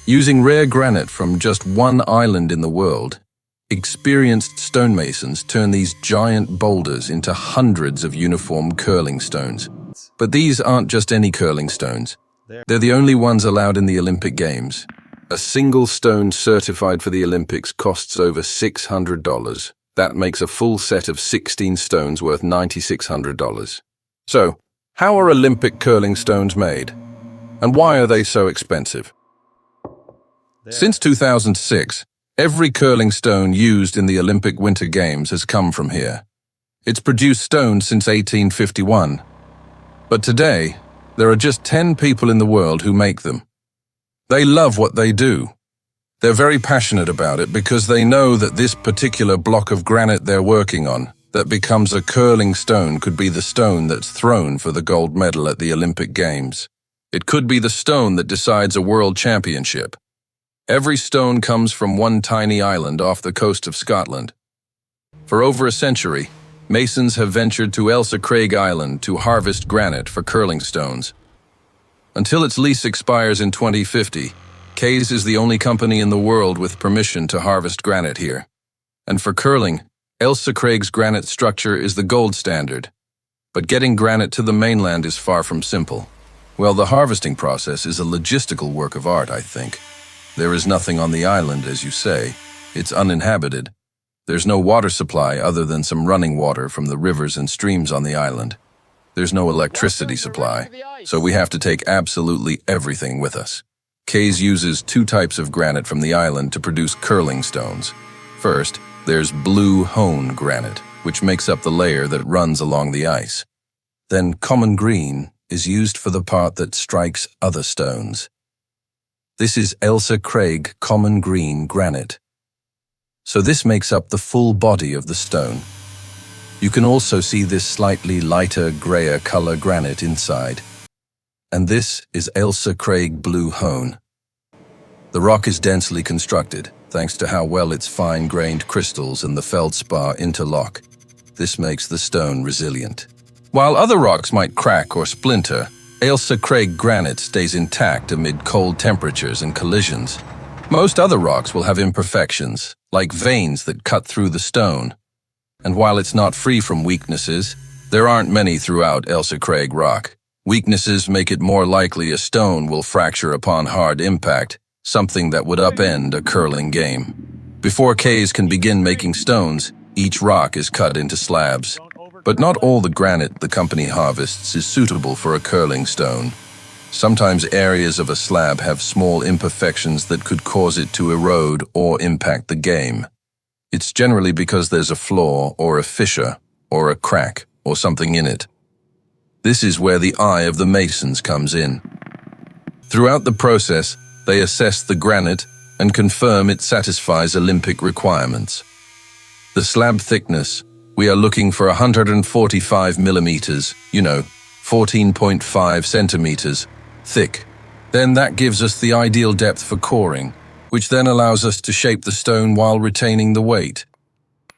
Using rare granite from just one island in the world, experienced stonemasons turn these giant boulders into hundreds of uniform curling stones. But these aren't just any curling stones. They're the only ones allowed in the Olympic Games. A single stone certified for the Olympics costs over $600. That makes a full set of 16 stones worth $9,600. So, how are Olympic curling stones made? And why are they so expensive? Since 2006, every curling stone used in the Olympic Winter Games has come from here. It's produced stones since 1851. But today, there are just 10 people in the world who make them. They love what they do. They're very passionate about it because they know that this particular block of granite they're working on, that becomes a curling stone, could be the stone that's thrown for the gold medal at the Olympic Games. It could be the stone that decides a world championship. Every stone comes from one tiny island off the coast of Scotland. For over a century, masons have ventured to Ailsa Craig Island to harvest granite for curling stones. Until its lease expires in 2050, Kay's is the only company in the world with permission to harvest granite here. And for curling, Ailsa Craig's granite structure is the gold standard. But getting granite to the mainland is far from simple. Well, the harvesting process is a logistical work of art, I think. There is nothing on the island, as you say. It's uninhabited. There's no water supply other than some running water from the rivers and streams on the island. There's no electricity supply, so we have to take absolutely everything with us. Kay's uses two types of granite from the island to produce curling stones. First, there's blue hone granite, which makes up the layer that runs along the ice. Then common green is used for the part that strikes other stones. This is Ailsa Craig common green granite. So this makes up the full body of the stone. You can also see this slightly lighter, grayer color granite inside. And this is Ailsa Craig blue hone. The rock is densely constructed, thanks to how well its fine-grained crystals and the feldspar interlock. This makes the stone resilient. While other rocks might crack or splinter, Ailsa Craig granite stays intact amid cold temperatures and collisions. Most other rocks will have imperfections, like veins that cut through the stone. And while it's not free from weaknesses, there aren't many throughout Ailsa Craig rock. Weaknesses make it more likely a stone will fracture upon hard impact, something that would upend a curling game. Before Kay's can begin making stones, each rock is cut into slabs. But not all the granite the company harvests is suitable for a curling stone. Sometimes areas of a slab have small imperfections that could cause it to erode or impact the game. It's generally because there's a flaw or a fissure or a crack or something in it. This is where the eye of the masons comes in. Throughout the process, they assess the granite and confirm it satisfies Olympic requirements. The slab thickness, we are looking for 145 millimeters, 14.5 centimeters, thick. Then that gives us the ideal depth for coring, which then allows us to shape the stone while retaining the weight.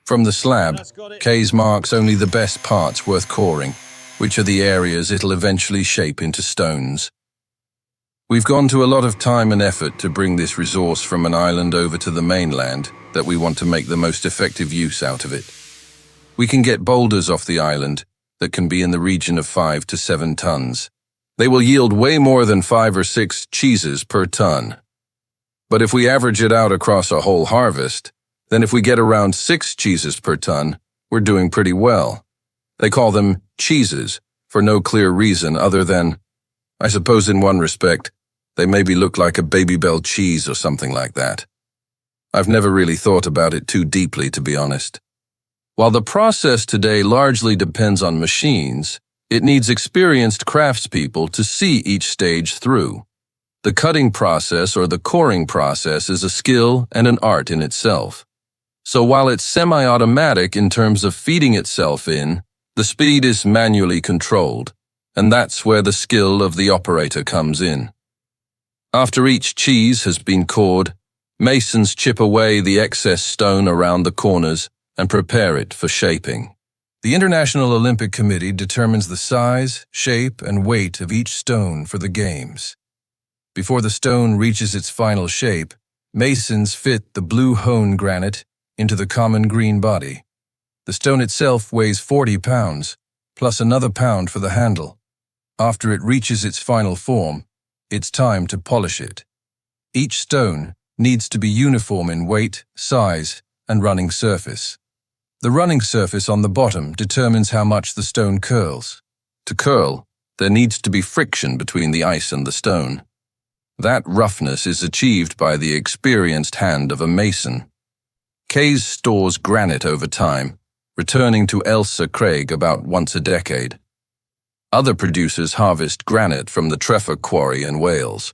From the slab, Kay's marks only the best parts worth coring, which are the areas it'll eventually shape into stones. We've gone to a lot of time and effort to bring this resource from an island over to the mainland that we want to make the most effective use out of it. We can get boulders off the island that can be in the region of 5 to 7 tons. They will yield way more than 5 or 6 cheeses per ton. But if we average it out across a whole harvest, then if we get around 6 cheeses per ton, we're doing pretty well. They call them cheeses for no clear reason other than, I suppose in one respect, they maybe look like a Baby Bell cheese or something like that. I've never really thought about it too deeply, to be honest. While the process today largely depends on machines, it needs experienced craftspeople to see each stage through. The cutting process or the coring process is a skill and an art in itself. So while it's semi-automatic in terms of feeding itself in, the speed is manually controlled, and that's where the skill of the operator comes in. After each cheese has been cored, masons chip away the excess stone around the corners and prepare it for shaping. The International Olympic Committee determines the size, shape, and weight of each stone for the Games. Before the stone reaches its final shape, masons fit the blue hone granite into the common green body. The stone itself weighs 40 pounds, plus another pound for the handle. After it reaches its final form, it's time to polish it. Each stone needs to be uniform in weight, size, and running surface. The running surface on the bottom determines how much the stone curls. To curl, there needs to be friction between the ice and the stone. That roughness is achieved by the experienced hand of a mason. Kays stores granite over time, returning to Ailsa Craig about once a decade. Other producers harvest granite from the Truffles quarry in Wales.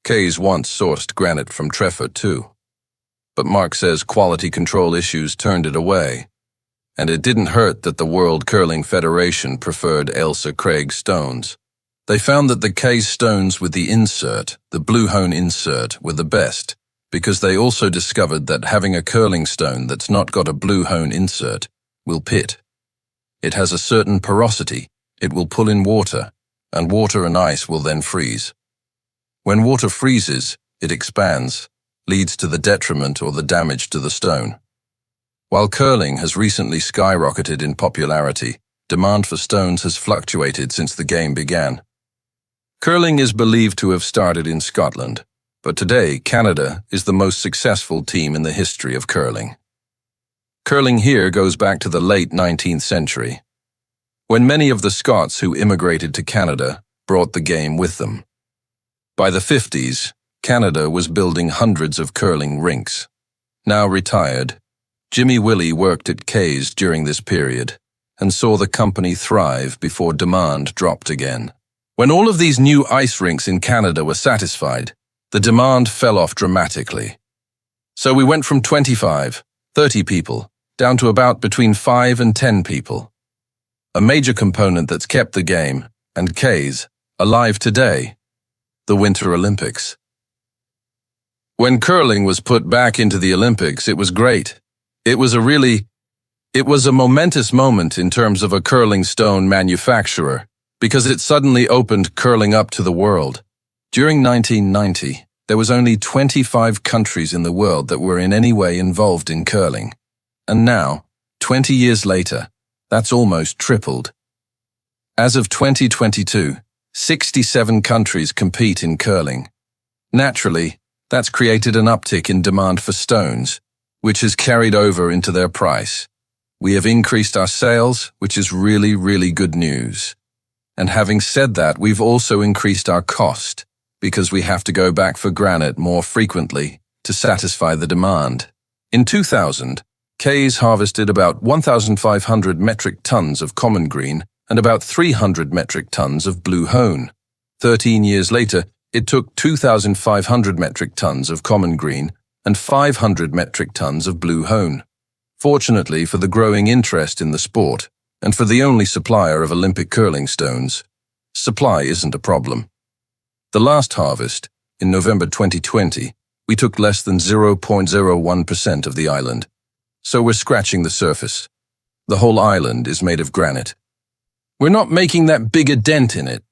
Kays once sourced granite from Truffles too. But Mark says quality control issues turned it away. And it didn't hurt that the World Curling Federation preferred Ailsa Craig stones. They found that the Kays stones with the insert, the blue hone insert, were the best, because they also discovered that having a curling stone that's not got a blue hone insert will pit. It has a certain porosity, it will pull in water, and water and ice will then freeze. When water freezes, it expands, leads to the detriment or the damage to the stone. While curling has recently skyrocketed in popularity, demand for stones has fluctuated since the game began. Curling is believed to have started in Scotland, but today Canada is the most successful team in the history of curling. Curling here goes back to the late 19th century, when many of the Scots who immigrated to Canada brought the game with them. By the 50s, Canada was building hundreds of curling rinks. Now retired, Jimmy Willie worked at Kays during this period and saw the company thrive before demand dropped again. When all of these new ice rinks in Canada were satisfied, the demand fell off dramatically. So we went from 25, 30 people, down to about between 5 and 10 people. A major component that's kept the game, and Kays, alive today, the Winter Olympics. When curling was put back into the Olympics, it was great. It was a momentous moment in terms of a curling stone manufacturer, because it suddenly opened curling up to the world. During 1990, there was only 25 countries in the world that were in any way involved in curling. And now, 20 years later, that's almost tripled. As of 2022, 67 countries compete in curling. Naturally, that's created an uptick in demand for stones, which has carried over into their price. We have increased our sales, which is really, really good news. And having said that, we've also increased our cost, because we have to go back for granite more frequently to satisfy the demand. In 2000, Kays harvested about 1,500 metric tons of common green and about 300 metric tons of blue hone. 13 years later, it took 2,500 metric tons of common green and 500 metric tons of blue hone. Fortunately for the growing interest in the sport, and for the only supplier of Olympic curling stones, supply isn't a problem. The last harvest, in November 2020, we took less than 0.01% of the island, so we're scratching the surface. The whole island is made of granite. We're not making that big a dent in it,